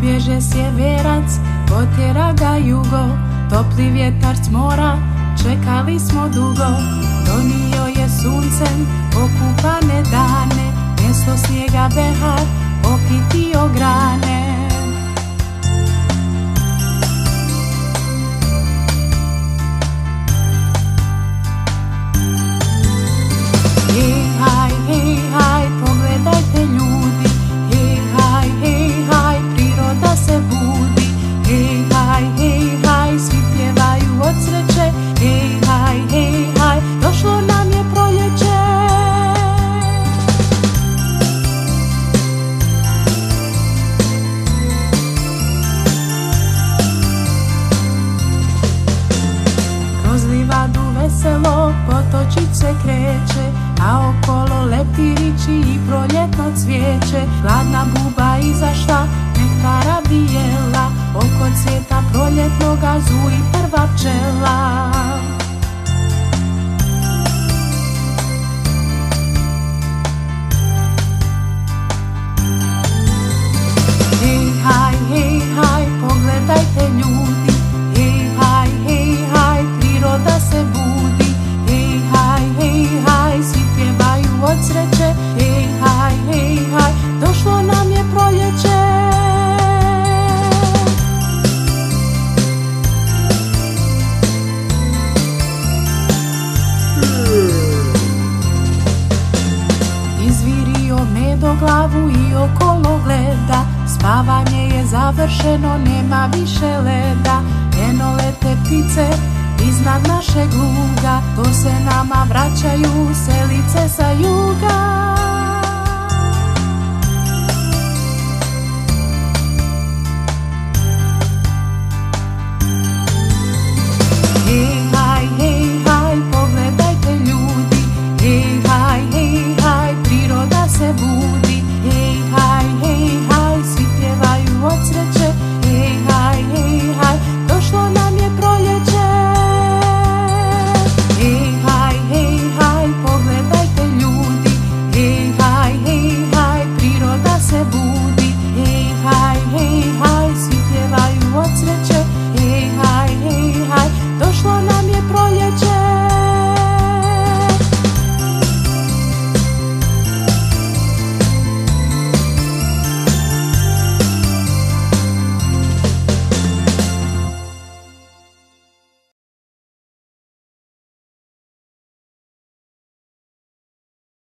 Pobježe sjeverac, potjera ga jugo, topli vjetar s mora, čekali smo dugo. Donio je suncem okupane dane, mjesto snijega behar okitio grane. Hej haj, pogledajte ljudi, hej haj, priroda se budi. Hej haj, svi pjevaju od sreće, hej haj, došlo nam je proljeće. Kroz livadu veselo potočić se kreće, a okolo leptirići i proljetno cvijeće. Gladna buba izašla, nektara bi jela, oko cvijeta proljetnoga zuji prva pčela. Hej haj, pogledajte ljudi, hej haj, priroda se budi. Hej haj, svi pjevaju od sreće, hej haj, došlo nam je proljeće. Izvirio medo glavu i okolo gleda, spavanje je završeno, nema više leda. Eno lete ptice iznad našeg luga, to se nama vraćaju selice sa juga.